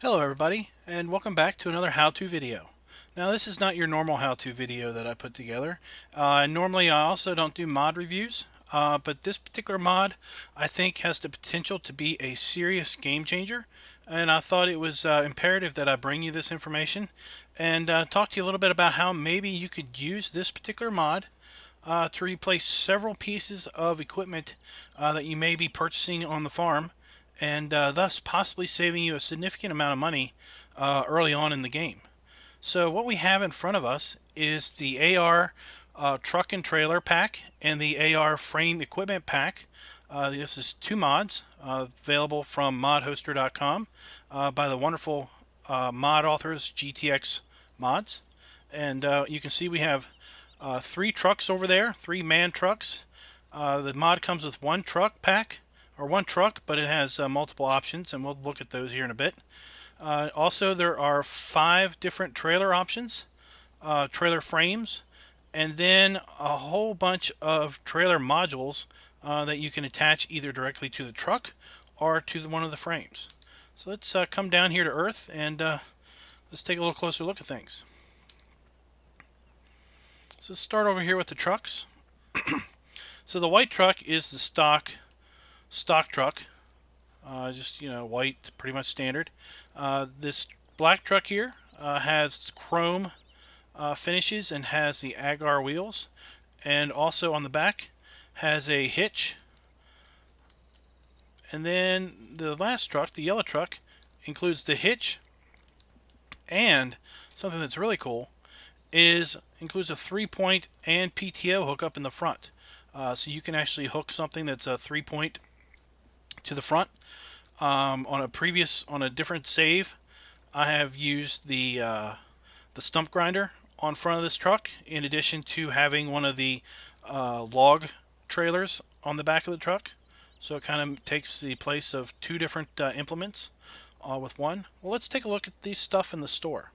Hello everybody, and welcome back to another how-to video. Now this is not your normal how-to video that I put together. Normally I also don't do mod reviews, but this particular mod I think has the potential to be a serious game changer, and I thought it was imperative that I bring you this information and talk to you a little bit about how maybe you could use this particular mod to replace several pieces of equipment that you may be purchasing on the farm, and thus possibly saving you a significant amount of money early on in the game. So what we have in front of us is the AR truck and trailer pack and the AR frame equipment pack. This is two mods available from modhoster.com by the wonderful mod authors GTX mods. And you can see we have three trucks over there, three man trucks. The mod comes with one truck pack, or one truck, but it has multiple options, and we'll look at those here in a bit. Also, there are 5 different trailer options, trailer frames, and then a whole bunch of trailer modules that you can attach either directly to the truck or to one of the frames. So let's come down here to Earth and let's take a little closer look at things. So let's start over here with the trucks. So the white truck is the stock truck, just white, pretty much standard. This black truck here has chrome finishes and has the agar wheels, and also on the back has a hitch. And then the last truck, the yellow truck, includes the hitch, and something that's really cool is includes a 3-point and PTO hookup in the front. So you can actually hook something that's a 3-point to the front. On a different save, I have used the stump grinder on front of this truck, in addition to having one of the log trailers on the back of the truck. So it kind of takes the place of 2 different implements with one. Well, let's take a look at this stuff in the store.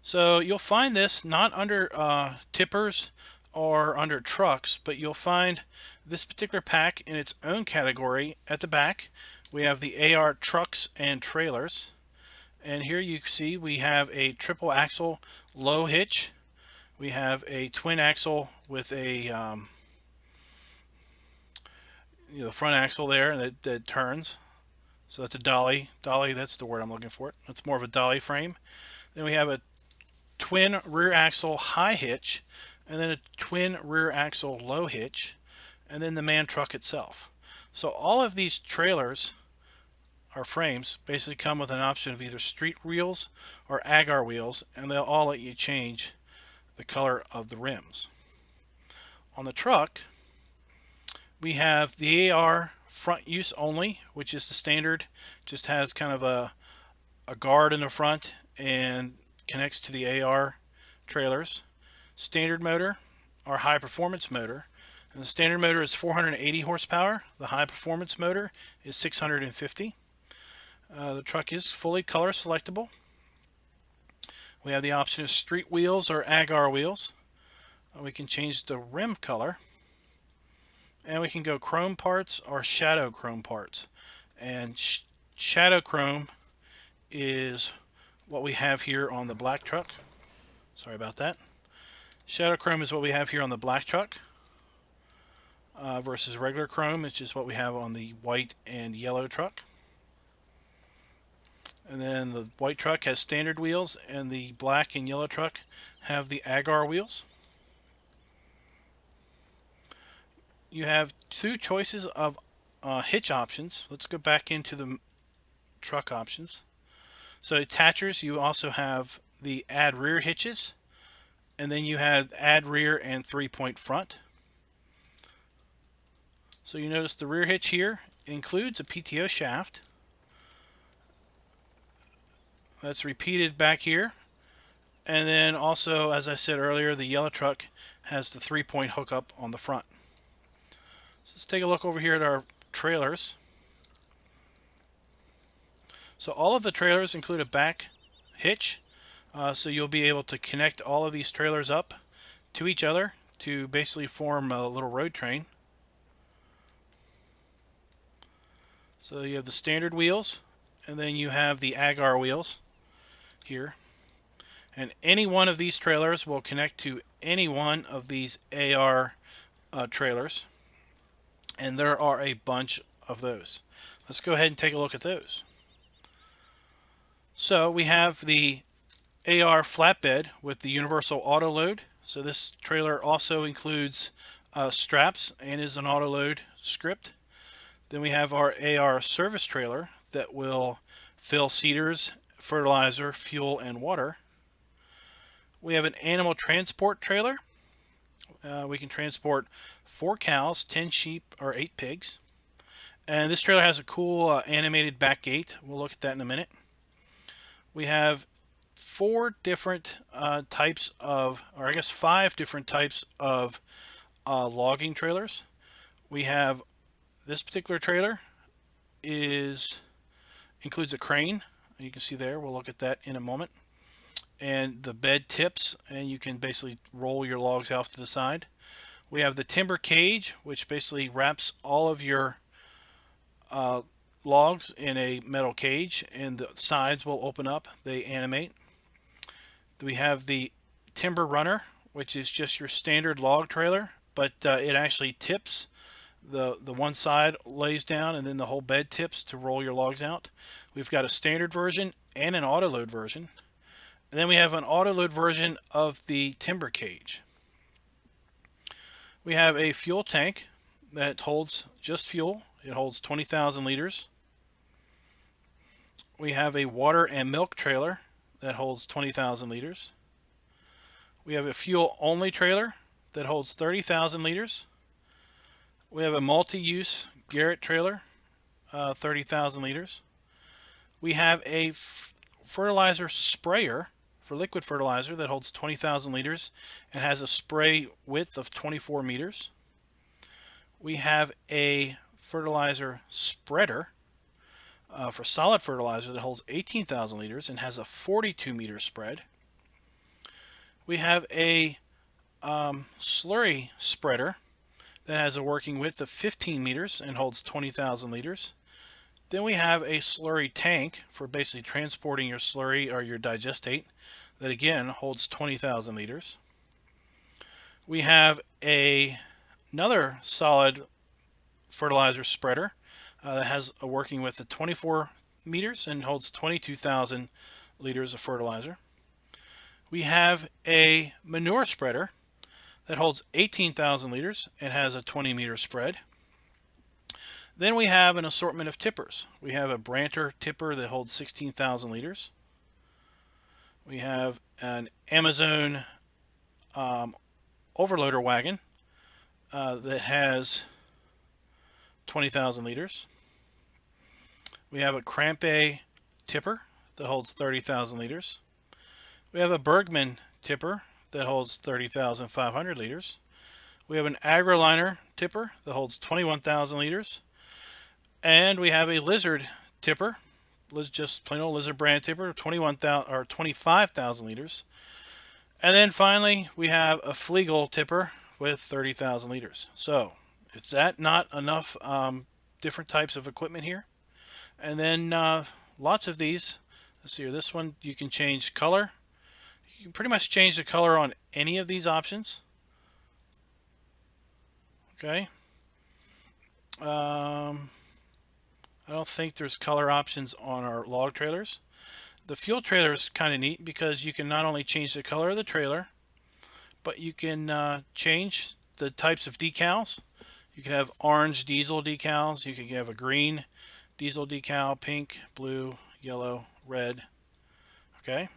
So you'll find this not under tippers or under trucks, but you'll find this particular pack in its own category. At the back we have the AR trucks and trailers, and here you see we have a triple axle low hitch, we have a twin axle with a front axle there that turns, so that's a dolly, that's the word I'm looking for. That's more of a dolly frame. Then we have a twin rear axle high hitch, and then a twin rear axle low hitch, and then the man truck itself. So all of these trailers or frames basically come with an option of either street wheels or agar wheels, and they'll all let you change the color of the rims. On the truck, we have the AR front use only, which is the standard, just has kind of a guard in the front and connects to the AR trailers. Standard motor or high performance motor, and the standard motor is 480 horsepower. The high performance motor is 650. The truck is fully color selectable. We have the option of street wheels or agar wheels. We can change the rim color, and we can go chrome parts or shadow chrome parts. And shadow chrome is what we have here on the black truck. Sorry about that. Shadow chrome is what we have here on the black truck versus regular chrome, which is what we have on the white and yellow truck. And then the white truck has standard wheels, and the black and yellow truck have the agar wheels. You have 2 choices of hitch options. Let's go back into the truck options. So attachers, you also have the add rear hitches, and then you have add rear and 3-point front. So you notice the rear hitch here includes a PTO shaft. That's repeated back here. And then also, as I said earlier, the yellow truck has the 3-point hookup on the front. So let's take a look over here at our trailers. So all of the trailers include a back hitch, so you'll be able to connect all of these trailers up to each other to basically form a little road train. So you have the standard wheels, and then you have the agar wheels here. And any one of these trailers will connect to any one of these AR trailers. And there are a bunch of those. Let's go ahead and take a look at those. So we have the AR flatbed with the universal auto load. So this trailer also includes straps and is an auto load script. Then we have our AR service trailer that will fill seeders, fertilizer, fuel, and water. We have an animal transport trailer. We can transport 4 cows, 10 sheep, or 8 pigs. And this trailer has a cool animated back gate. We'll look at that in a minute. We have 4 different types of, or I guess 5 different types of logging trailers. We have this particular trailer includes a crane. You can see there. We'll look at that in a moment. And the bed tips, and you can basically roll your logs off to the side. We have the timber cage, which basically wraps all of your logs in a metal cage, and the sides will open up. They animate. We have the timber runner, which is just your standard log trailer, but it actually tips. The one side lays down, and then the whole bed tips to roll your logs out. We've got a standard version and an auto load version. And then we have an auto load version of the timber cage. We have a fuel tank that holds just fuel. It holds 20,000 liters. We have a water and milk trailer that holds 20,000 liters. We have a fuel only trailer that holds 30,000 liters. We have a multi-use Garrett trailer, 30,000 liters. We have a fertilizer sprayer for liquid fertilizer that holds 20,000 liters and has a spray width of 24 meters. We have a fertilizer spreader for solid fertilizer that holds 18,000 liters and has a 42 meter spread. We have a slurry spreader that has a working width of 15 meters and holds 20,000 liters. Then we have a slurry tank for basically transporting your slurry or your digestate that again holds 20,000 liters. We have another solid fertilizer spreader that has a working width of 24 meters and holds 22,000 liters of fertilizer. We have a manure spreader that holds 18,000 liters and has a 20 meter spread. Then we have an assortment of tippers. We have a Branter tipper that holds 16,000 liters. We have an Amazon overloader wagon that has 20,000 liters. We have a Crampe tipper that holds 30,000 liters. We have a Bergman tipper that holds 30,500 liters. We have an AgriLiner tipper that holds 21,000 liters. And we have a Lizard tipper, just plain old Lizard brand tipper, 21,000 or 25,000 liters. And then finally, we have a Flegl tipper with 30,000 liters. So, is that not enough different types of equipment here? And then lots of these. Let's see here. This one you can change color. You can pretty much change the color on any of these options. Okay. I don't think there's color options on our log trailers. The fuel trailer is kind of neat because you can not only change the color of the trailer, but you can change the types of decals. You can have orange diesel decals. You can have a green diesel decal, pink, blue, yellow, red. Okay.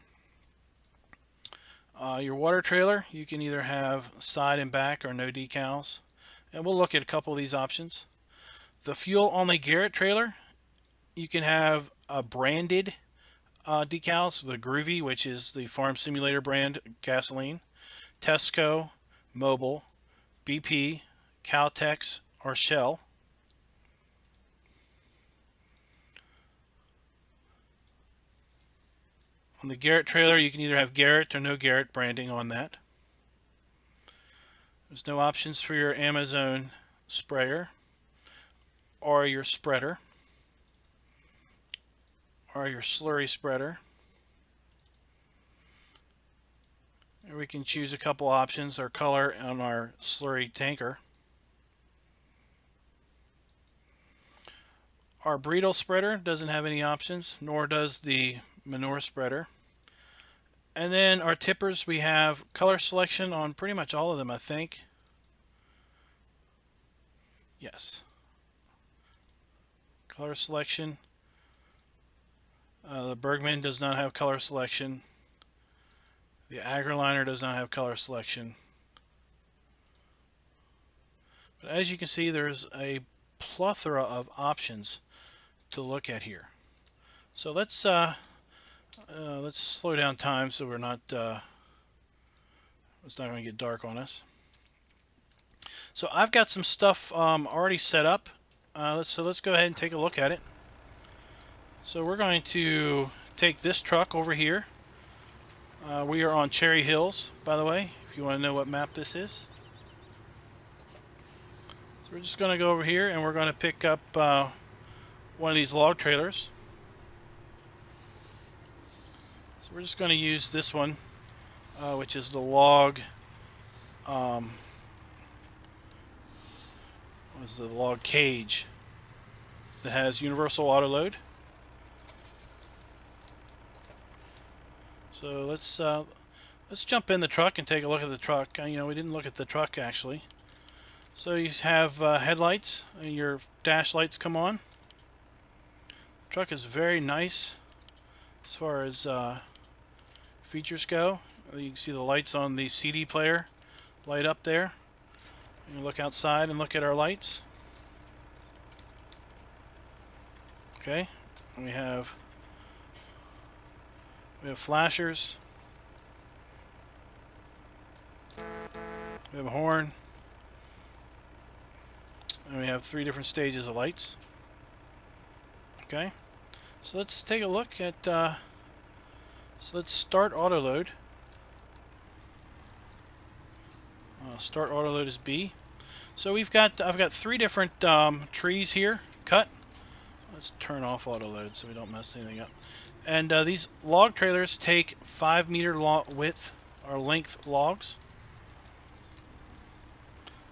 Your water trailer, you can either have side and back or no decals. And we'll look at a couple of these options. The fuel only Garrett trailer, you can have a branded decals, the Groovy, which is the Farm Simulator brand gasoline, Tesco, Mobil, BP, Caltex, or Shell. On the Garrett trailer, you can either have Garrett or no Garrett branding on that. There's no options for your Amazon sprayer or your spreader or your slurry spreader. And we can choose a couple options, our color on our slurry tanker. Our bridle spreader doesn't have any options, nor does the manure spreader. And then our tippers, we have color selection on pretty much all of them, I think. Yes. Color selection. The Bergman does not have color selection. The AgriLiner does not have color selection. But as you can see, there's a plethora of options to look at here. So let's slow down time so we're not it's not going to get dark on us. So I've got some stuff already set up. So let's go ahead and take a look at it. So we're going to take this truck over here. We are on Cherry Hills, by the way, if you want to know what map this is. So we're just going to go over here and we're going to pick up one of these log trailers. So we're just going to use this one, which is the log. Was the log cage that has universal auto load. So let's jump in the truck and take a look at the truck. We didn't look at the truck actually. So you have headlights, and your dash lights come on. The truck is very nice as far as features go. You can see the lights on the CD player light up there. You look outside and look at our lights. Okay, and we have flashers. We have a horn. And we have 3 different stages of lights. Okay, so let's take a look at. So let's start auto load. Start auto load is B. So I've got 3 different trees here cut. Let's turn off auto load so we don't mess anything up. And these log trailers take 5 meter width or length logs.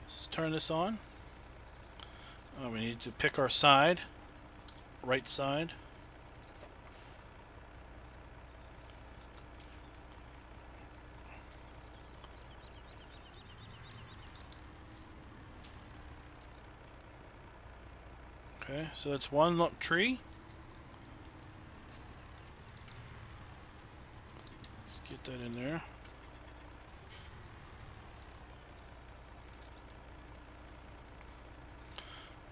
Let's turn this on. We need to pick our side, right side. Okay, so that's one tree. Let's get that in there.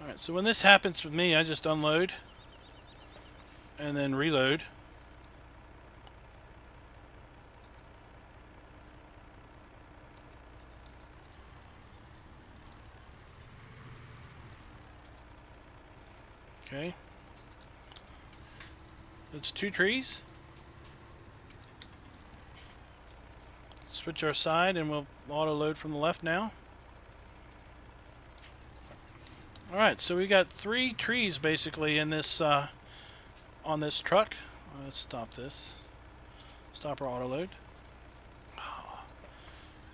Alright, so when this happens with me, I just unload and then reload. Okay. That's 2 trees. Switch our side and we'll auto load from the left now. Alright, so we got 3 trees basically in this on this truck. Let's stop this. Stop our auto load.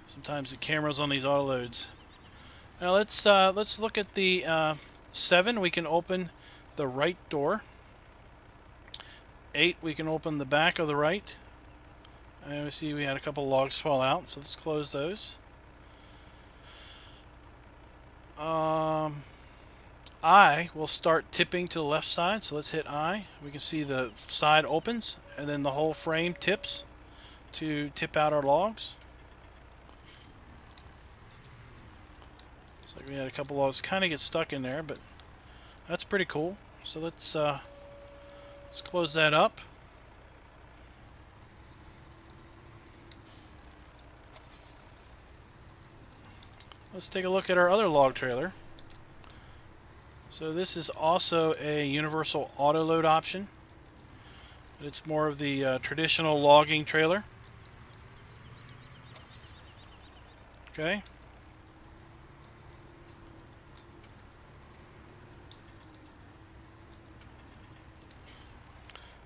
Sometimes the cameras on these auto loads. Now let's look at the 7. We can open the right door. 8, we can open the back of the right. And we see we had a couple logs fall out, so let's close those. I will start tipping to the left side, so let's hit I. We can see the side opens, and then the whole frame tips to tip out our logs. Looks like we had a couple logs kind of get stuck in there, but that's pretty cool. So let's close that up. Let's take a look at our other log trailer. So this is also a universal auto load option. It's more of the traditional logging trailer. Okay.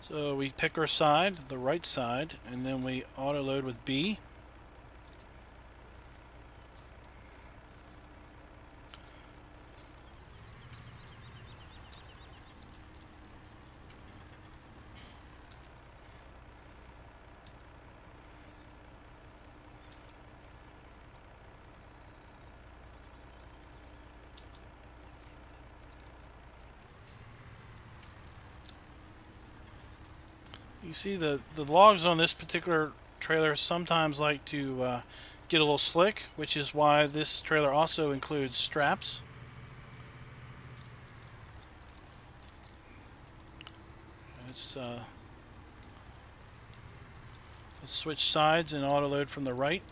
So we pick our side, the right side, and then we auto load with B. You see the logs on this particular trailer sometimes like to get a little slick, which is why this trailer also includes straps. Let's switch sides and auto load from the right.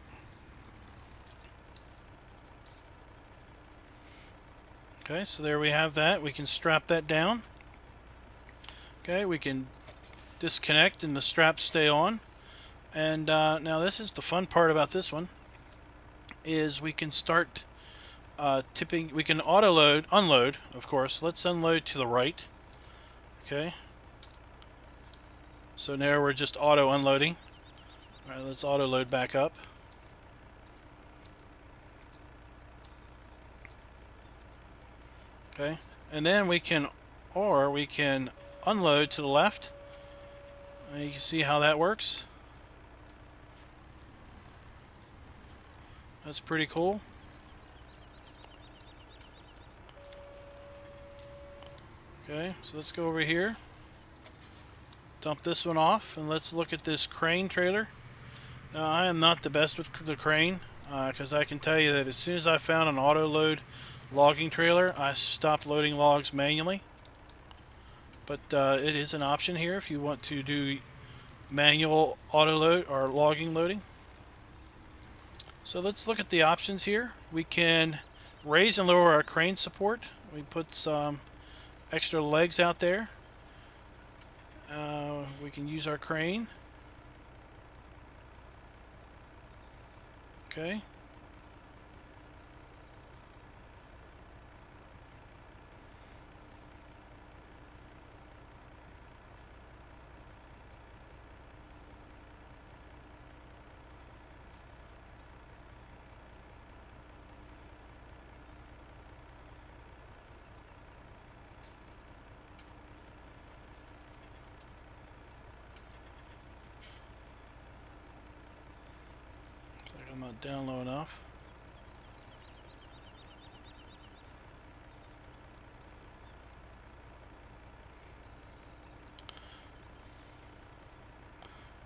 Okay, so there we have that. We can strap that down. Okay, we can disconnect and the straps stay on. And now this is the fun part about this one, is we can start tipping. We can auto load, unload, of course. Let's unload to the right. Okay. So now we're just auto unloading. All right, let's auto load back up. Okay, and then we can unload to the left. You can see how that works. That's pretty cool. Okay, so let's go over here. Dump this one off, and let's look at this crane trailer. Now, I am not the best with the crane, because I can tell you that as soon as I found an auto load logging trailer, I stopped loading logs manually. But it is an option here if you want to do manual auto load or logging loading. So let's look at the options here. We can raise and lower our crane support. We put some extra legs out there. We can use our crane. Okay. Looks like I'm not down low enough.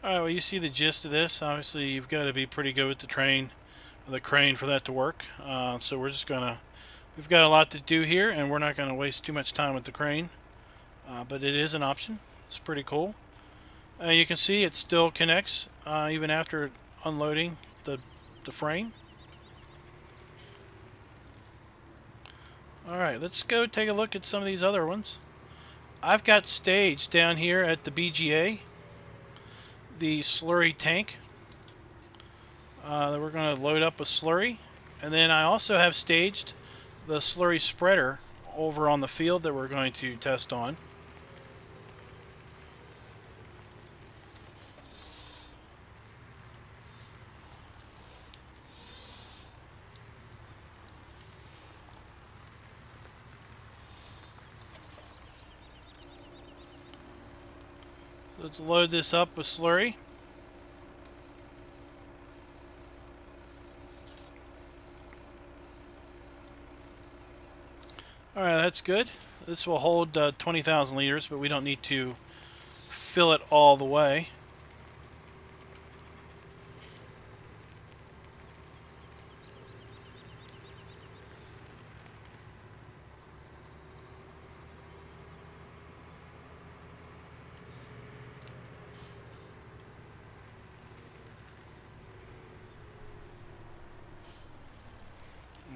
Alright, well, you see the gist of this. Obviously, you've got to be pretty good with the crane for that to work. So we're just we've got a lot to do here, and we're not gonna waste too much time with the crane. But it is an option. It's pretty cool. You can see it still connects even after unloading the frame. Alright, let's go take a look at some of these other ones. I've got staged down here at the BGA the slurry tank that we're going to load up with slurry, and then I also have staged the slurry spreader over on the field that we're going to test on. Let's load this up with slurry. Alright, that's good. This will hold 20,000 liters, but we don't need to fill it all the way.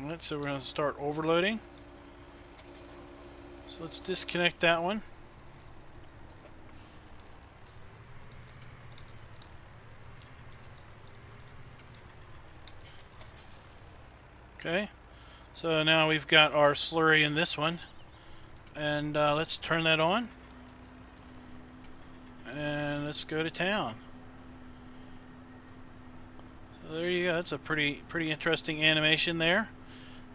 Alright, so we're going to start overloading. So let's disconnect that one. Okay, so now we've got our slurry in this one, and let's turn that on. And let's go to town. So there you go. That's a pretty interesting animation there.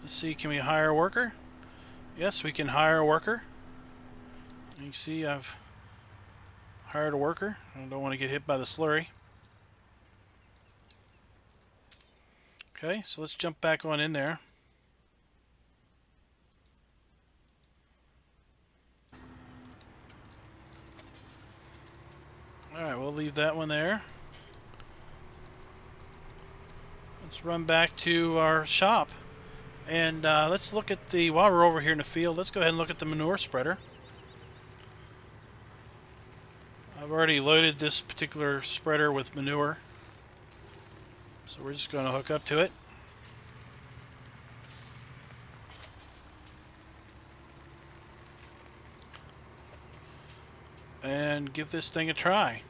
Let's see, can we hire a worker? Yes, we can hire a worker. You can see I've hired a worker. I don't want to get hit by the slurry. Okay, so let's jump back on in there. Alright, we'll leave that one there. Let's run back to our shop. And let's look at the, while we're over here in the field, let's go ahead and look at the manure spreader. I've already loaded this particular spreader with manure. So we're just going to hook up to it. And give this thing a try.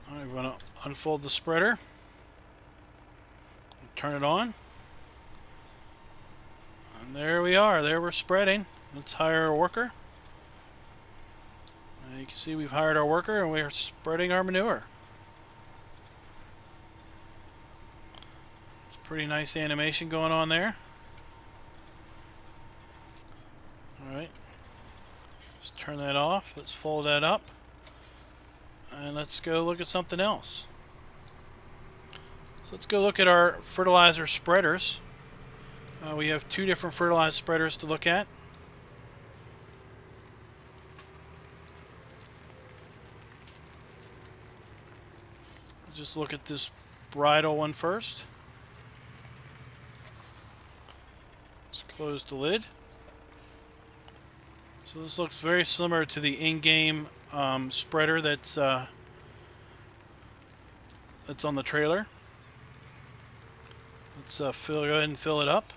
I'm going to unfold the spreader. Turn it on. And there we are. There we're spreading. Let's hire a worker. You can see we've hired our worker and we're spreading our manure. It's a pretty nice animation going on there. Alright. Let's turn that off. Let's fold that up. And let's go look at something else. So let's go look at our fertilizer spreaders. We have two different fertilizer spreaders to look at. Just look at this bridle one first. Let's close the lid. So this looks very similar to the in-game spreader that's on the trailer. Let's go ahead and fill it up.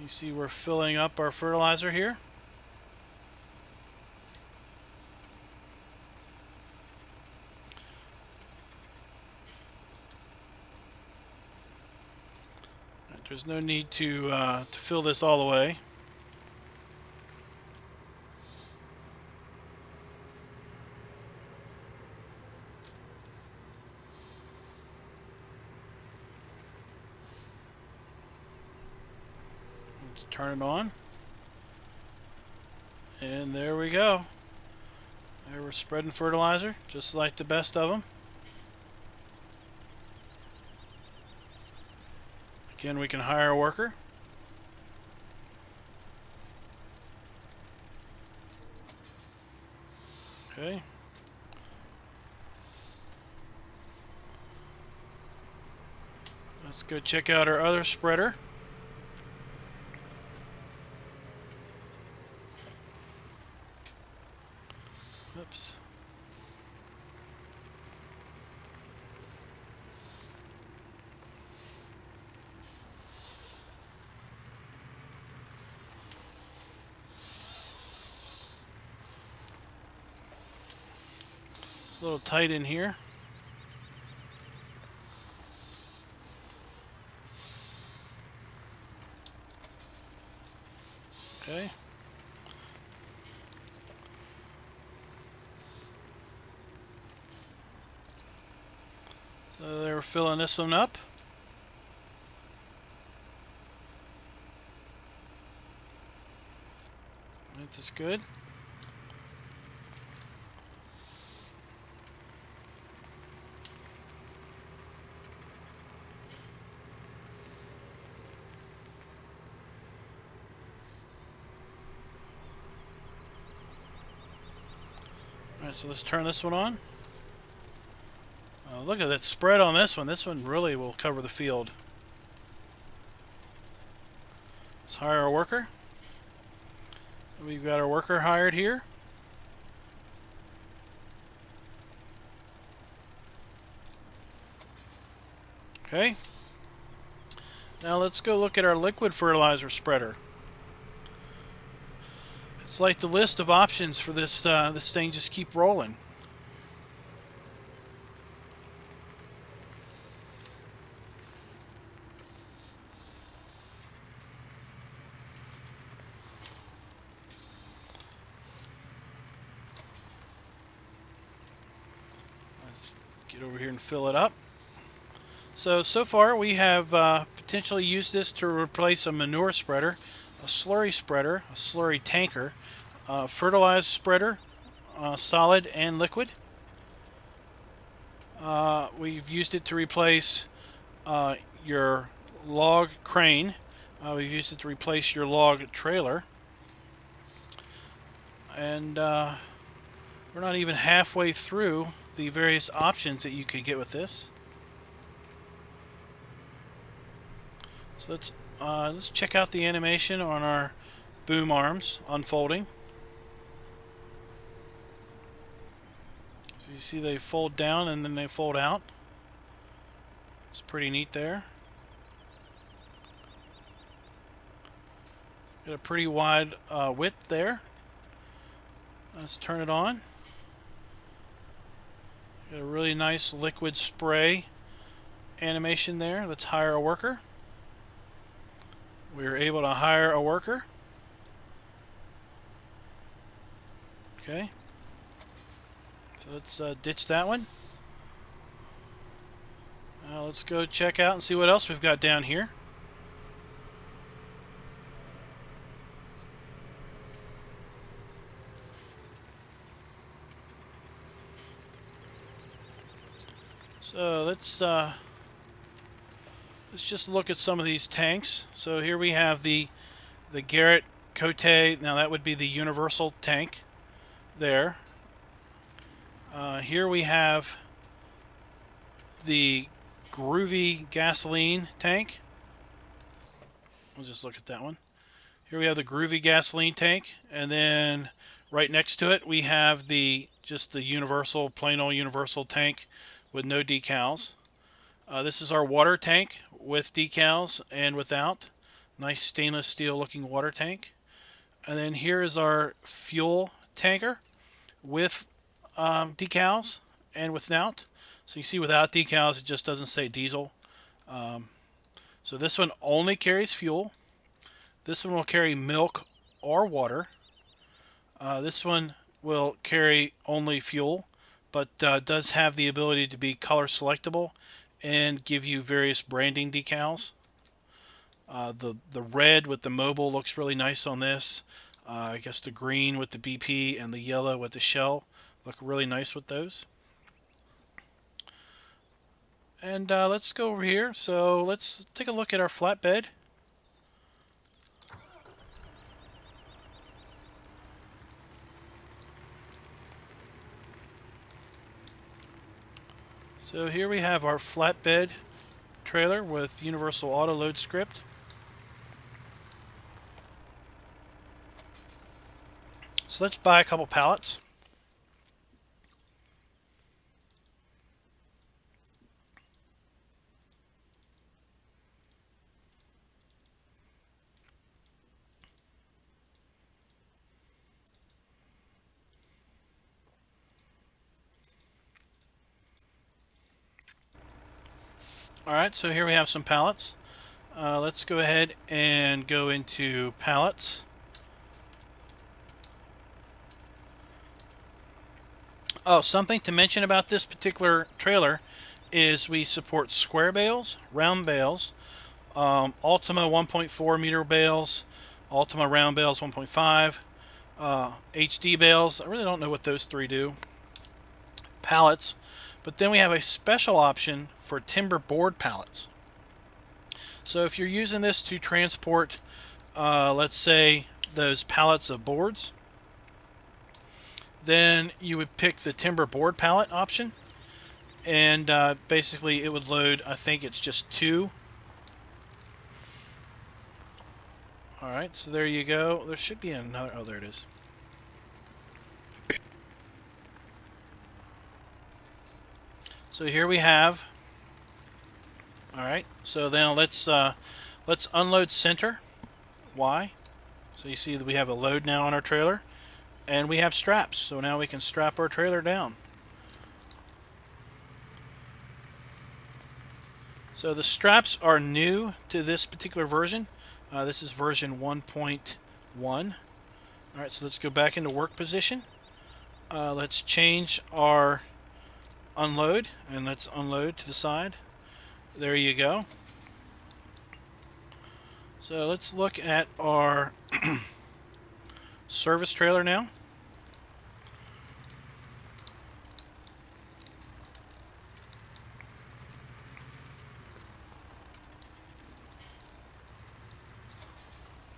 You see we're filling up our fertilizer here. Right, there's no need to fill this all the way. Turn it on, and there we go. There we're spreading fertilizer just like the best of them. Again, we can hire a worker. Okay. Let's go check out our other spreader. Oops. It's a little tight in here. Okay. So they were filling this one up. That is good. Alright, so let's turn this one on. Look at that spread on this one. This one really will cover the field. Let's hire a worker. We've got our worker hired here. Okay. Now let's go look at our liquid fertilizer spreader. It's like the list of options for this this thing just keep rolling. Get over here and fill it up. So far we have potentially used this to replace a manure spreader, a slurry tanker, a fertilizer spreader, solid and liquid. We've used it to replace your log crane. We've used it to replace your log trailer. And we're not even halfway through the various options that you could get with this. So let's check out the animation on our boom arms unfolding. So you see they fold down and then they fold out. It's pretty neat there. Got a pretty wide width there. Let's turn it on. Got a really nice liquid spray animation there. Let's hire a worker. We were able to hire a worker. Okay. So let's ditch that one. Let's go check out and see what else we've got down here. So let's just look at some of these tanks. So here we have the Garrett Cote. Now that would be the universal tank there. Here we have the Groovy gasoline tank. We'll just look at that one. Here we have the Groovy gasoline tank, and then right next to it we have just the universal, plain old universal tank with no decals. This is our water tank with decals and without. Nice stainless steel looking water tank. And then here is our fuel tanker with decals and without. So you see without decals it just doesn't say diesel. So this one only carries fuel. This one will carry milk or water. This one will carry only fuel, but does have the ability to be color selectable and give you various branding decals. The red with the mobile looks really nice on this. I guess the green with the BP and the yellow with the Shell look really nice with those. And let's go over here. So let's take a look at our flatbed. So here we have our flatbed trailer with universal auto load script. So let's buy a couple pallets. Alright, so here we have some pallets. Let's go ahead and go into pallets. Oh, something to mention about this particular trailer is we support square bales, round bales, Ultima 1.4 meter bales, Ultima round bales 1.5, HD bales. I really don't know what those three do. Pallets. But then we have a special option for timber board pallets. So if you're using this to transport, let's say, those pallets of boards, then you would pick the timber board pallet option, and basically it would load, I think it's just 2. Alright, so there you go. There should be another, oh there it is. So here we have, alright, so then let's unload center, Y. So you see that we have a load now on our trailer, and we have straps, so now we can strap our trailer down. So the straps are new to this particular version. This is version 1.1. Alright, so let's go back into work position. Let's change our unload, and let's unload to the side. There you go. So let's look at our service trailer now.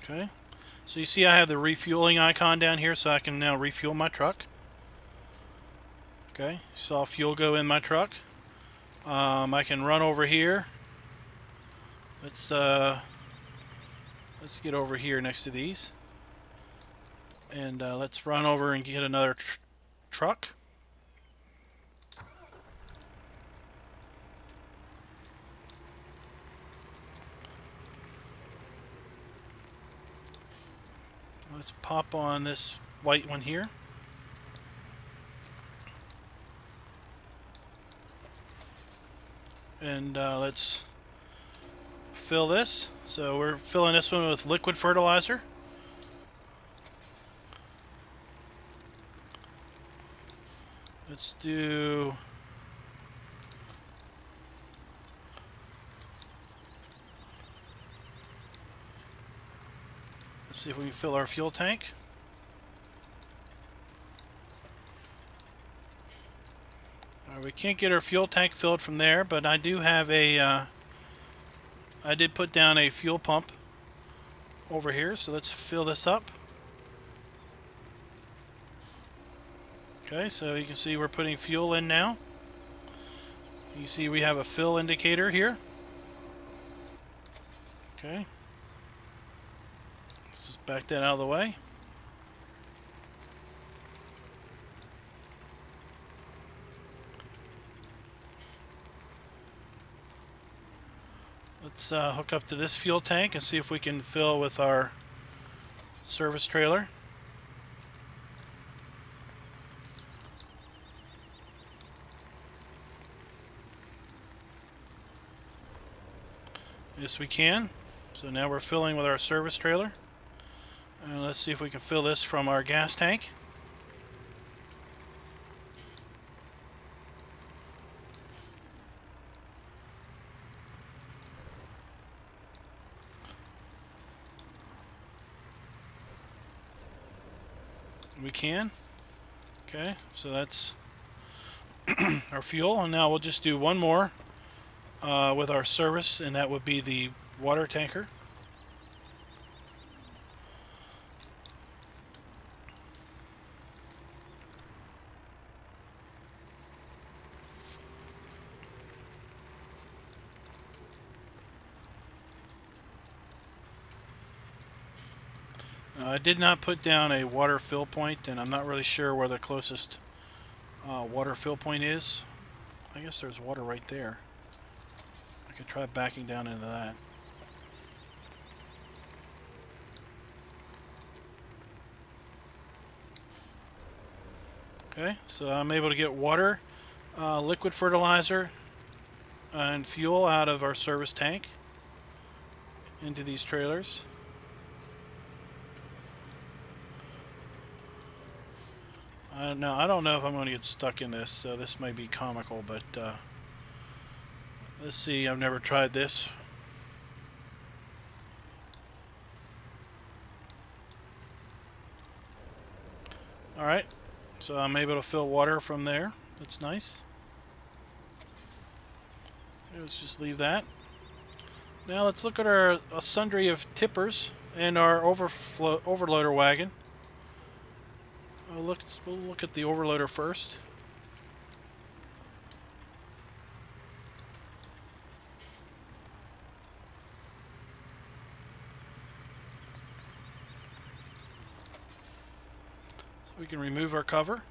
Okay, so you see I have the refueling icon down here, so I can now refuel my truck. Okay, saw fuel go in my truck. I can run over here. Let's get over here next to these, and let's run over and get another truck. Let's pop on this white one here. And let's fill this. So we're filling this one with liquid fertilizer. Let's do... Let's see if we can fill our fuel tank. We can't get our fuel tank filled from there, but I do have a... I did put down a fuel pump over here, so let's fill this up. Okay, so you can see we're putting fuel in now. You see we have a fill indicator here. Okay. Let's just back that out of the way. Let's hook up to this fuel tank and see if we can fill with our service trailer. Yes, we can. So now we're filling with our service trailer. And let's see if we can fill this from our gas tank. We can. Okay, so that's our fuel, and now we'll just do one more with our service, and that would be the water tanker. I did not put down a water fill point, and I'm not really sure where the closest water fill point is. I guess there's water right there. I could try backing down into that. Okay, so I'm able to get water, liquid fertilizer, and fuel out of our service tank into these trailers. Now, I don't know if I'm going to get stuck in this, so this may be comical, but let's see. I've never tried this. Alright, so I'm able to fill water from there. That's nice. Let's just leave that. Now let's look at our sundry of tippers and our overloader wagon. We'll look at the overloader first. So we can remove our cover.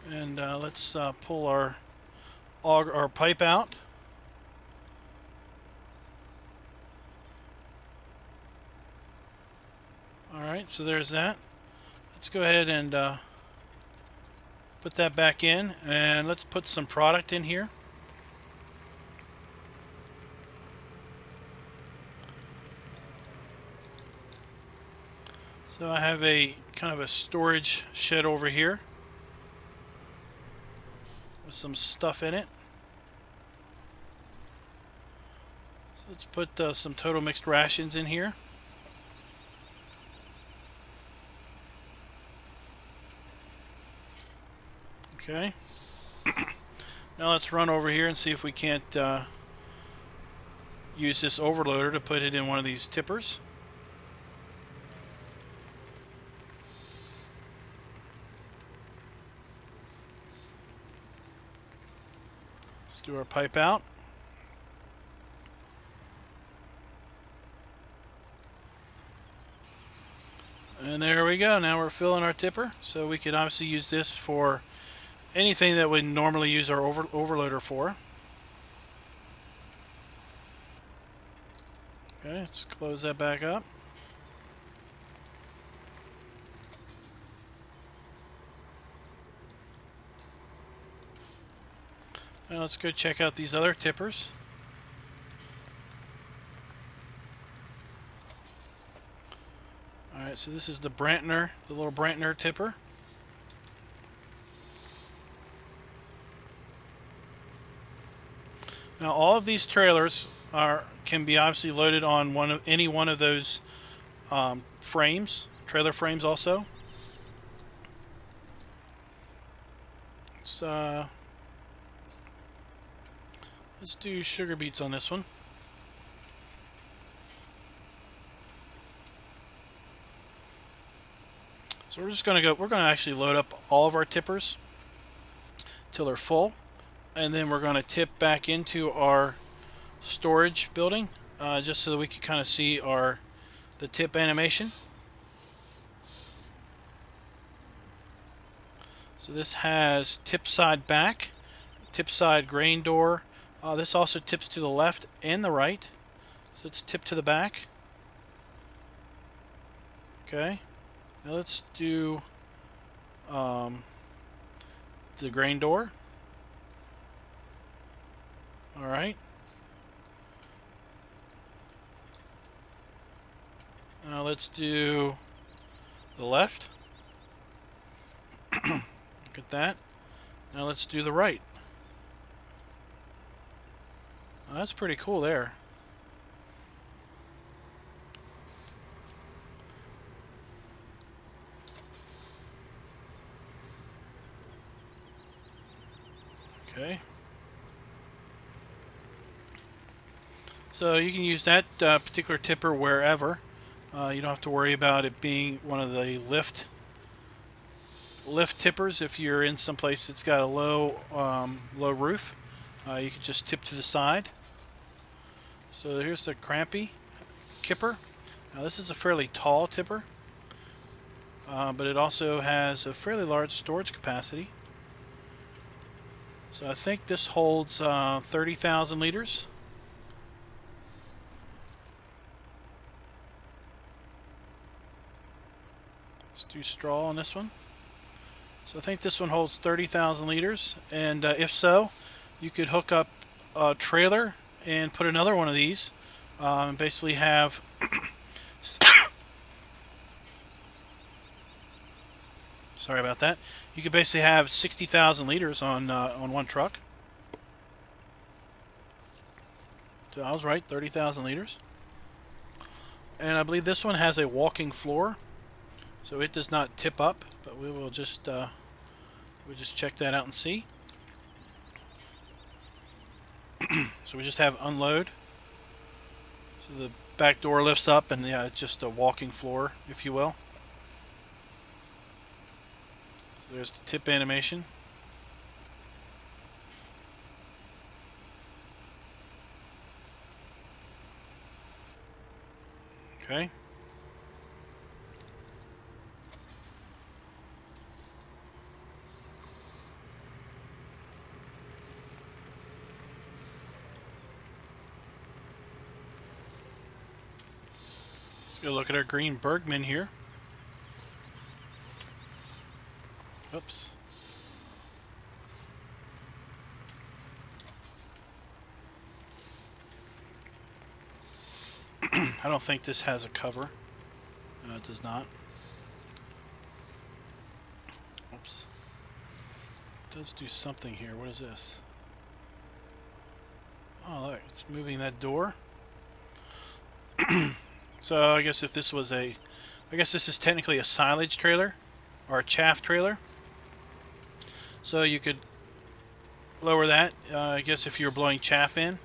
And let's pull our pipe out. Alright, so there's that. Let's go ahead and put that back in, and let's put some product in here. So I have a kind of a storage shed over here. with some stuff in it. So let's put some total mixed rations in here. Okay. Now let's run over here and see if we can't use this overloader to put it in one of these tippers. Let's do our pipe out. And there we go. Now we're filling our tipper. So we could obviously use this for anything that we normally use our overloader for. Okay, let's close that back up. Now let's go check out these other tippers. Alright, so this is the Brantner, the little Brantner tipper. Now all of these trailers can be obviously loaded on any one of those frames, trailer frames also. Let's do sugar beets on this one. So we're going to actually load up all of our tippers till they're full, and then we're going to tip back into our storage building just so that we can kind of see the tip animation. So this has tip side back, tip side grain door. This also tips to the left and the right. So it's tip to the back. Okay. Now let's do the grain door. Alright. Now let's do the left. Look at that. Now let's do the right. Well, that's pretty cool there. Okay. So you can use that particular tipper wherever. You don't have to worry about it being one of the lift tippers. If you're in some place that's got a low roof, you can just tip to the side. So here's the crampy kipper. Now this is a fairly tall tipper, but it also has a fairly large storage capacity. So I think this holds 30,000 liters. Let's do straw on this one. So I think this one holds 30,000 liters, and if so, you could hook up a trailer and put another one of these, and basically have sorry about that. You could basically have 60,000 liters on one truck. So I was right, 30,000 liters. And I believe this one has a walking floor, so it does not tip up. But we will just check that out and see. So we just have unload. So the back door lifts up, and yeah, it's just a walking floor, if you will. So there's the tip animation. Okay. Let's go look at our green Bergman here. Oops. I don't think this has a cover. No, it does not. Oops. does do something here. What is this? Oh, look, it's moving that door. So I guess if this was I guess this is technically a silage trailer or a chaff trailer. So you could lower that, I guess, if you're blowing chaff in.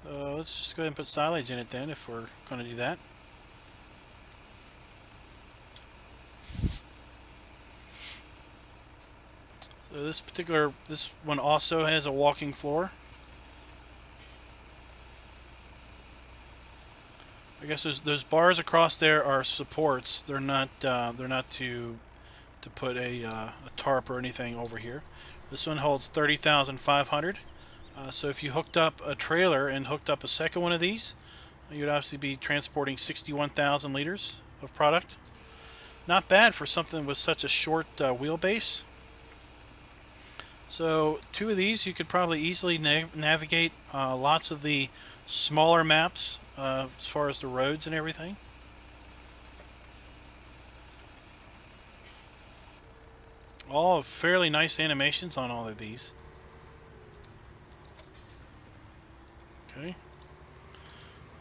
So let's just go ahead and put silage in it then, if we're going to do that. So this one also has a walking floor. I guess those bars across there are supports. They're not to put a tarp or anything over here. This one holds 30,500. So if you hooked up a trailer and hooked up a second one of these, you'd obviously be transporting 61,000 liters of product. Not bad for something with such a short wheelbase. So 2 of these, you could probably easily navigate lots of the smaller maps as far as the roads and everything. All fairly nice animations on all of these. Okay.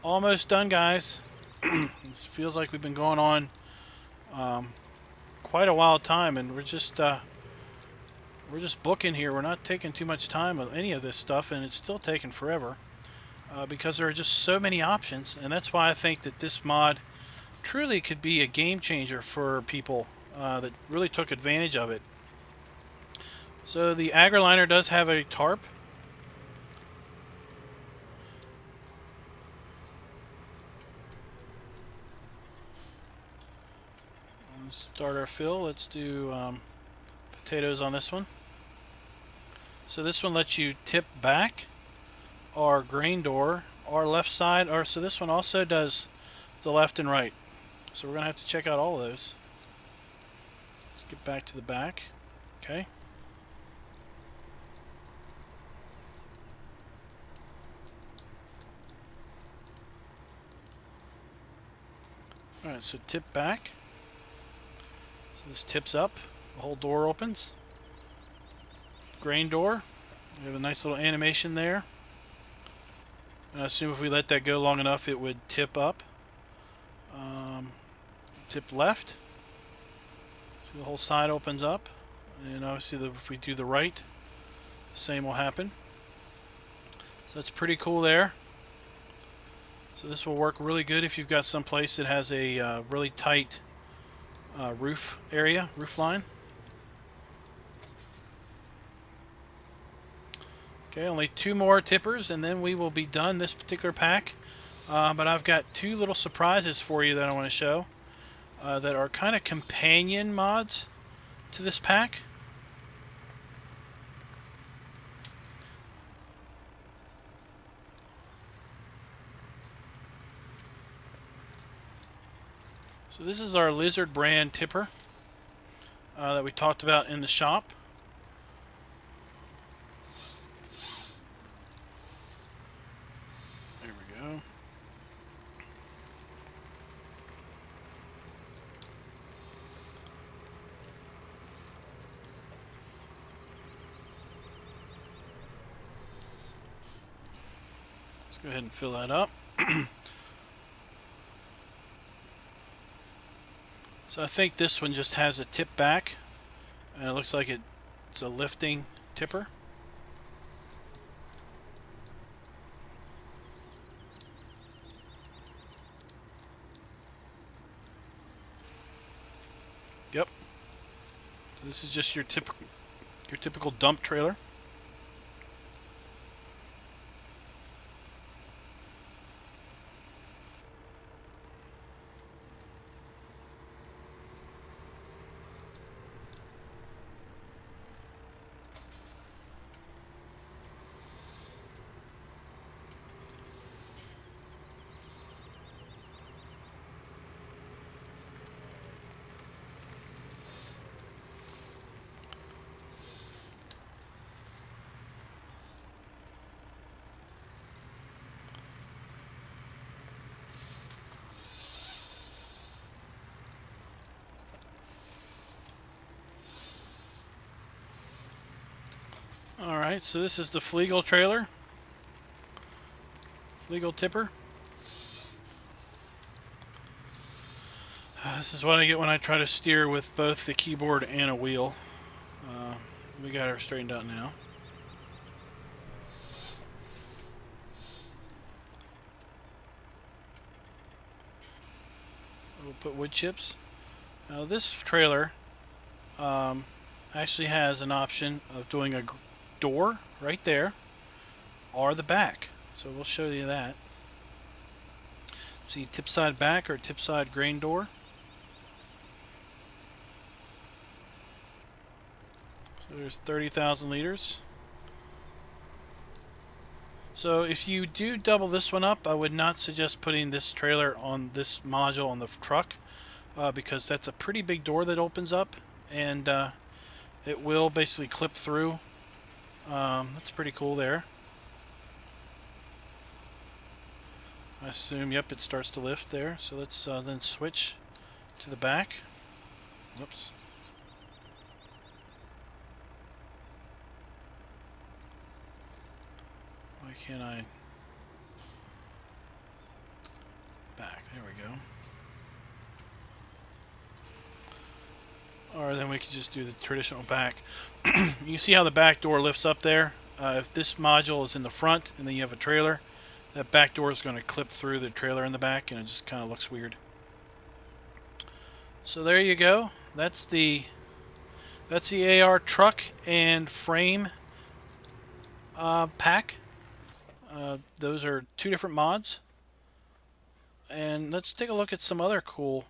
Almost done, guys. This feels like we've been going on quite a while time, and we're just booking here. We're not taking too much time with any of this stuff, and it's still taking forever because there are just so many options, and that's why I think that this mod truly could be a game changer for people that really took advantage of it. So the AgriLiner does have a tarp. Let's start our fill. Let's do potatoes on this one. So this one lets you tip back our grain door, our left side, or so this one also does the left and right. So we're gonna have to check out all of those. Let's get back to the back. Okay. Alright, so tip back. So this tips up, the whole door opens. Grain door. We have a nice little animation there. And I assume if we let that go long enough, it would tip up. Tip left. See, the whole side opens up. And obviously, if we do the right, the same will happen. So that's pretty cool there. So this will work really good if you've got some place that has a really tight roof line. Okay, only 2 more tippers and then we will be done this particular pack. But I've got 2 little surprises for you that I want to show that are kind of companion mods to this pack. So this is our Lizard brand tipper that we talked about in the shop. There we go. Let's go ahead and fill that up. So I think this one just has a tip back, and it looks like it's a lifting tipper. Yep. So this is just your typical dump trailer. Alright, so this is the Flegl trailer. Flegl tipper. This is what I get when I try to steer with both the keyboard and a wheel. We got her straightened out now. We'll put wood chips. Now this trailer actually has an option of doing a door right there or the back. So we'll show you that. See tip side back or tip side grain door. So there's 30,000 liters. So if you do double this one up, I would not suggest putting this trailer on this module on the truck because that's a pretty big door that opens up, and it will basically clip through. That's pretty cool there. I assume, yep, it starts to lift there. So let's then switch to the back. Whoops. Why can't I? Back. There we go. Or then we can just do the traditional back. You can see how the back door lifts up there. If this module is in the front and then you have a trailer, that back door is going to clip through the trailer in the back, and it just kind of looks weird. So there you go. That's the AR truck and frame pack. Those are two different mods. And let's take a look at some other cool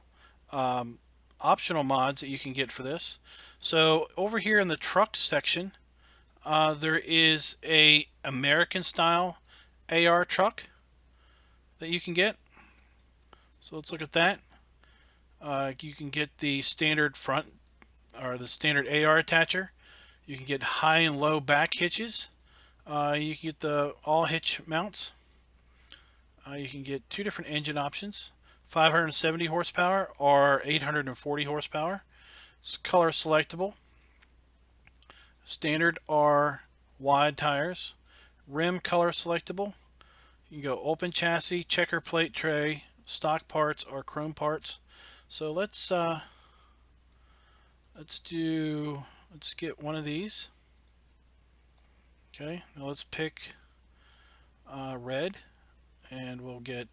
optional mods that you can get for this. So over here in the truck section, there is a American style AR truck that you can get. So let's look at that. You can get the standard front or the standard AR attacher. You can get high and low back hitches. You can get the all hitch mounts. You can get two different engine options, 570 horsepower or 840 horsepower. It's color selectable. Standard are wide tires. Rim color selectable. You can go open chassis, checker plate tray, stock parts, or chrome parts. So let's get one of these. Okay, now let's pick red, and we'll get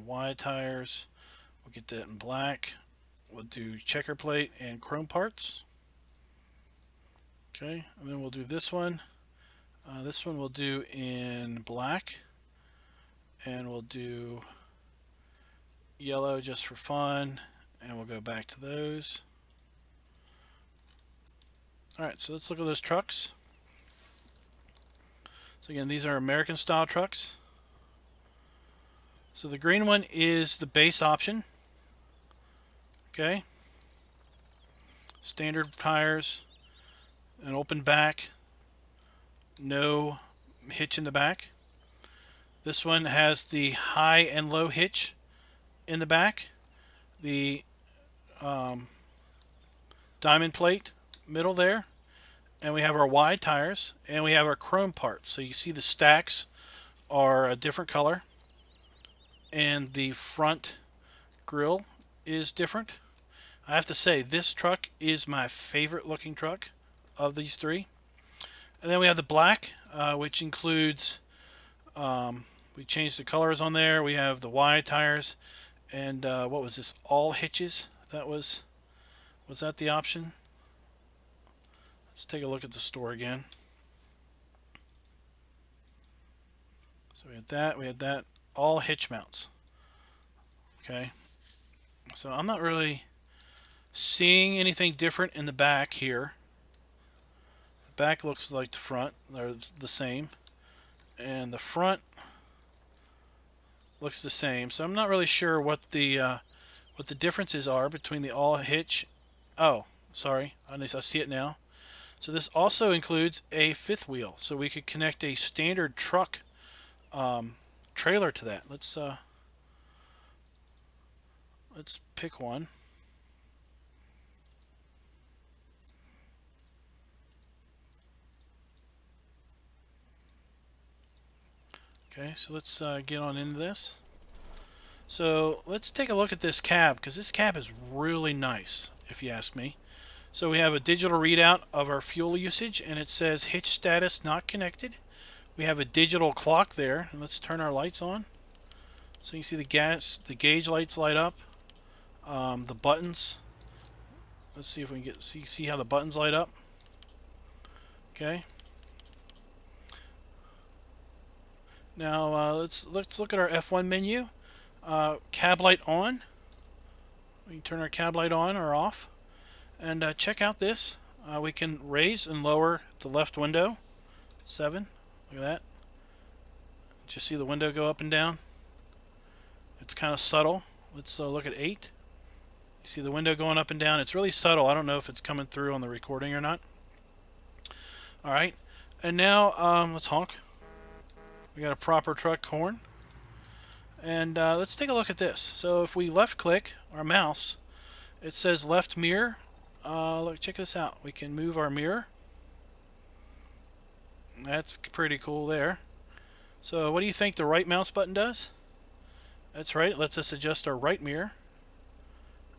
wide tires. We'll get that in black. We'll do checker plate and chrome parts. Okay, and then we'll do this one. This one we'll do in black, and we'll do yellow just for fun, and we'll go back to those. Alright, so let's look at those trucks. So again, these are American style trucks. So the green one is the base option. Okay. Standard tires, an open back, no hitch in the back. This one has the high and low hitch in the back, the diamond plate middle there, and we have our wide tires, and we have our chrome parts. So you see the stacks are a different color, and the front grille is different. I have to say, this truck is my favorite looking truck of these three. And then we have the black, which includes, we changed the colors on there. We have the wide tires, and what was this? All hitches. Was that the option? Let's take a look at the store again. So we had that, all hitch mounts. Okay. So I'm not really seeing anything different in the back here. The back looks like the front. They're the same. And the front looks the same. So I'm not really sure what the differences are between the all hitch. Oh, sorry. I see it now. So this also includes a fifth wheel. So we could connect a standard truck trailer to that. Let's pick one. Okay, so let's get on into this. So let's take a look at this cab, because this cab is really nice, if you ask me. So we have a digital readout of our fuel usage, and it says hitch status not connected. We have a digital clock there, and let's turn our lights on. So you see the gauge lights light up. The buttons. Let's see if we can see how the buttons light up. Okay. Now let's look at our F1 menu. Cab light on. We can turn our cab light on or off. And check out this. We can raise and lower the left window. 7. Look at that. Just see the window go up and down. It's kind of subtle. Let's look at 8. You see the window going up and down. It's really subtle. I don't know if it's coming through on the recording or not. Alright. And now let's honk. We got a proper truck horn. And let's take a look at this. So if we left click our mouse, it says left mirror. Look, check this out. We can move our mirror. That's pretty cool there. So what do you think the right mouse button does? That's right, it lets us adjust our right mirror.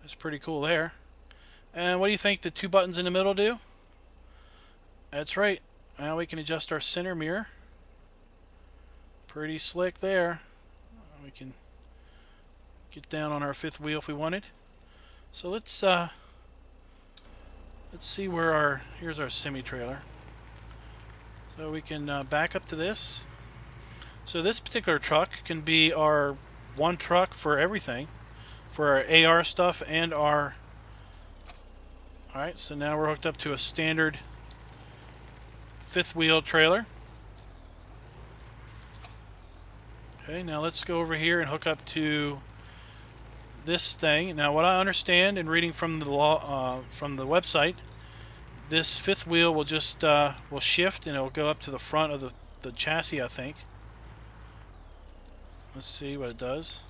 That's pretty cool there. And what do you think the 2 buttons in the middle do? That's right. Now we can adjust our center mirror. Pretty slick there. We can get down on our 5th wheel if we wanted. So let's see where here's our semi-trailer. So we can back up to this. So this particular truck can be our one truck for everything, for our AR stuff and our... Alright, so now we're hooked up to a standard 5th wheel trailer. Okay, now let's go over here and hook up to this thing. Now what I understand in reading from the website, this 5th wheel will just will shift and it will go up to the front of the chassis, I think. Let's see what it does.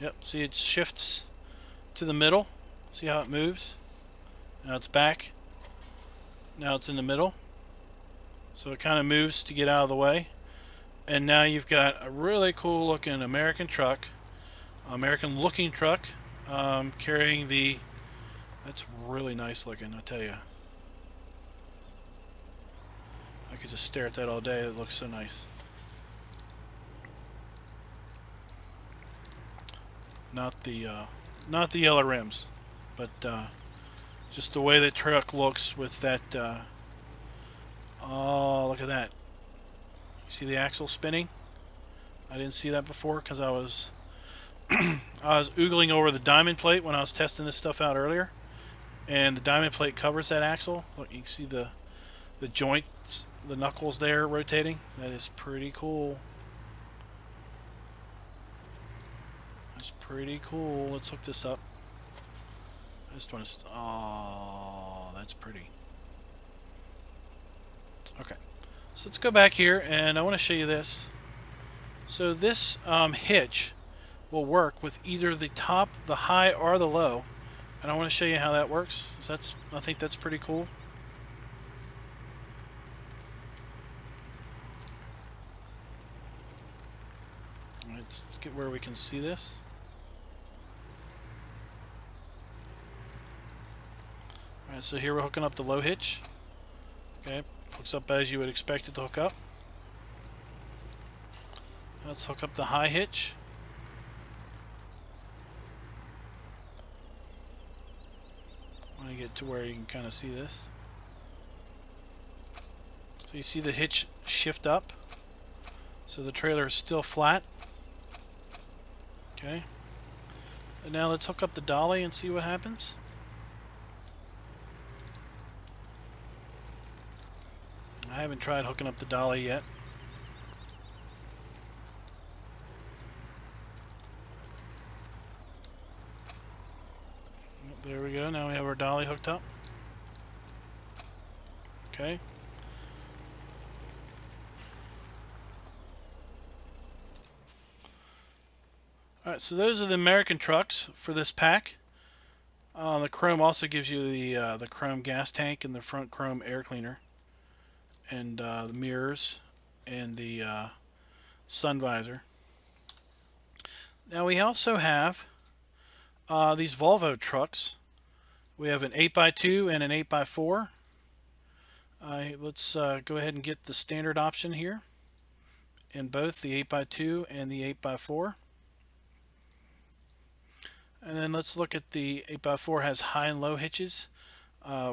Yep, see it shifts to the middle. See how it moves? Now it's back. Now it's in the middle. So it kind of moves to get out of the way. And now you've got a really cool looking American looking truck, carrying the... That's really nice looking, I tell you. I could just stare at that all day. It looks so nice. Not the yellow rims, but just the way the truck looks with that. Oh, look at that! You see the axle spinning? I didn't see that before because I was oogling over the diamond plate when I was testing this stuff out earlier, and the diamond plate covers that axle. Look, you can see the joints, the knuckles there rotating. That is pretty cool. That's pretty cool. Let's hook this up. This one is... Oh, that's pretty. Okay. So let's go back here, and I want to show you this. So this hitch will work with either the top, the high, or the low. And I want to show you how that works. So I think that's pretty cool. Let's get where we can see this. Alright, so here we're hooking up the low hitch. Okay, hooks up as you would expect it to hook up. Let's hook up the high hitch. I want to get to where you can kind of see this. So you see the hitch shift up. So the trailer is still flat. Okay. And now let's hook up the dolly and see what happens. I haven't tried hooking up the dolly yet. There we go. Now we have our dolly hooked up. Okay. Alright, so those are the American trucks for this pack. The chrome also gives you the chrome gas tank and the front chrome air cleaner, and the mirrors, and the sun visor. Now we also have these Volvo trucks. We have an 8x2 and an 8x4. Let's go ahead and get the standard option here in both the 8x2 and the 8x4. And then let's look at the 8x4 has high and low hitches.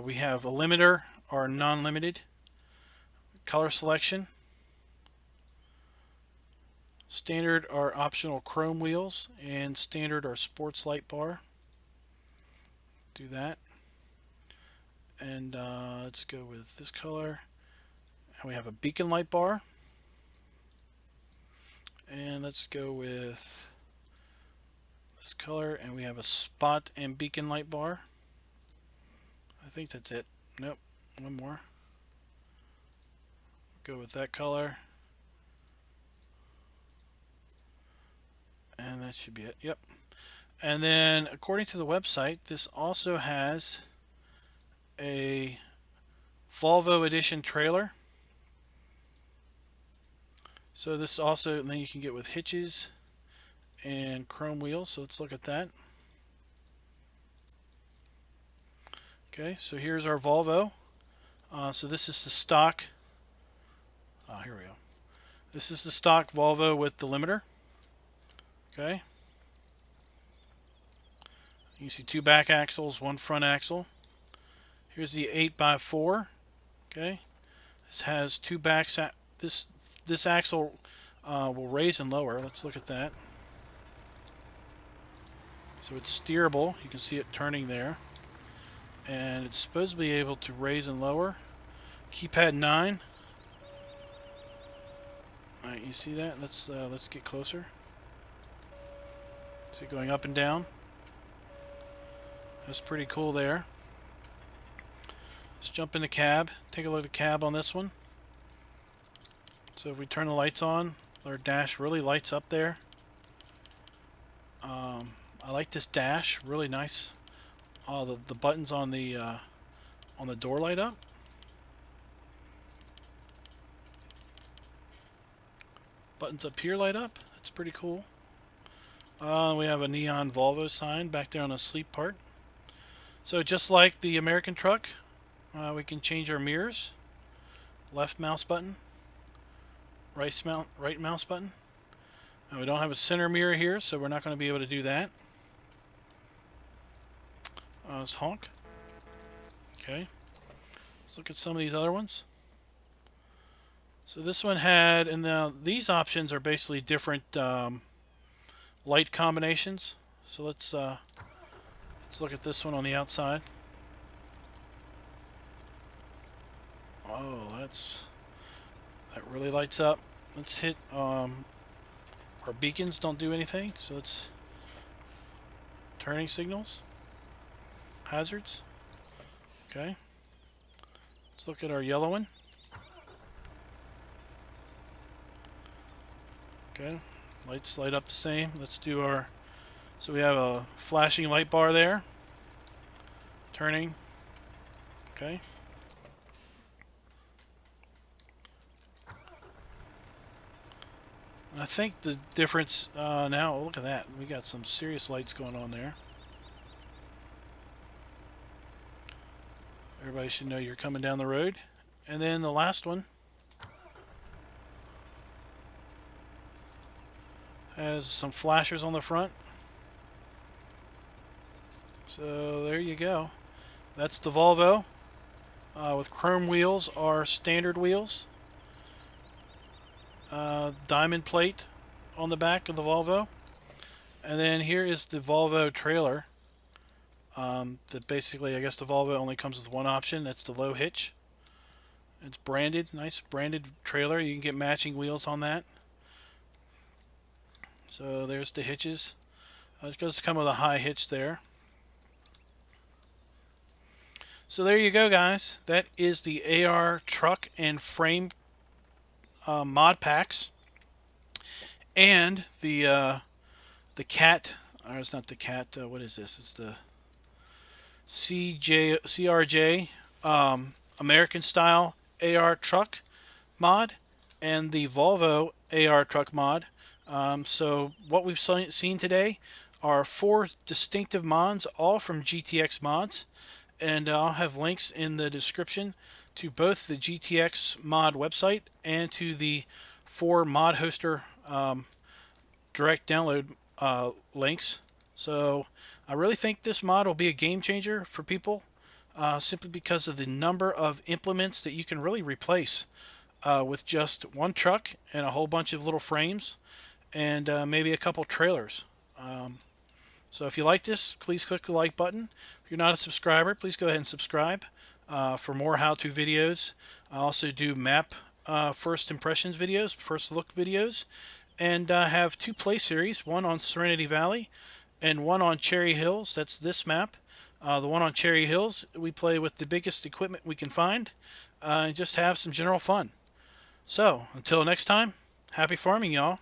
We have a limiter or non-limited, color selection, standard or optional chrome wheels, and standard or sports light bar. Do that. And let's go with this color. And we have a beacon light bar. And let's go with this color, and we have a spot and beacon light bar. I think that's it. Nope, one more. Go with that color. And that should be it. Yep. And then according to the website, this also has a Volvo edition trailer. So this also, and then you can get with hitches and chrome wheels. So let's look at that. Okay, so here's our Volvo. So this is the stock. Here we go. This is the stock Volvo with the limiter. Okay. You can see two back axles, one front axle. Here's the 8x4. Okay. This has two backs. This axle will raise and lower. Let's look at that. So it's steerable. You can see it turning there. And it's supposed to be able to raise and lower. Keypad 9. Alright, you see that? Let's get closer. See it going up and down. That's pretty cool there. Let's jump in the cab. Take a look at the cab on this one. So if we turn the lights on, our dash really lights up there. I like this dash, really nice. The buttons on the door light up. Buttons up here light up. That's pretty cool. We have a neon Volvo sign back there on the sleep part. So just like the American truck, we can change our mirrors. Left mouse button, right mouse button. We don't have a center mirror here, so we're not going to be able to do that. Let's honk. Okay. Let's look at some of these other ones. So this one had, and now these options are basically different light combinations. So let's look at this one on the outside. Oh, that really lights up. Let's hit our beacons don't do anything, so it's turning signals, hazards. Okay. Let's look at our yellow one. Okay, lights light up the same. Let's do our, so we have a flashing light bar there, turning. Okay. I think the difference now, look at that. We got some serious lights going on there. Everybody should know you're coming down the road. And then the last one has some flashers on the front. So there you go. That's the Volvo with chrome wheels or standard wheels. Diamond plate on the back of the Volvo. And then here is the Volvo trailer. That basically, I guess the Volvo only comes with one option. That's the low hitch. It's branded, nice branded trailer. You can get matching wheels on that. So there's the hitches. It does come with a high hitch there. So there you go, guys. That is the AR truck and frame mod packs, and the cat. Or it's not the cat. What is this? It's the CRJ American style AR truck mod. and the Volvo AR truck mod. So what we've seen today are 4 distinctive mods, all from GTX mods, and I'll have links in the description to both the GTX mod website and to the 4 mod hoster direct download links. So I really think this mod will be a game changer for people, simply because of the number of implements that you can really replace with just one truck and a whole bunch of little frames and maybe a couple trailers. So if you like this, please click the like button. If you're not a subscriber, please go ahead and subscribe for more how-to videos. I also do map first impressions videos, first look videos, and have 2 play series, one on Serenity Valley and one on Cherry Hills. That's this map. The one on Cherry Hills, we play with the biggest equipment we can find and just have some general fun. So, until next time, happy farming, y'all.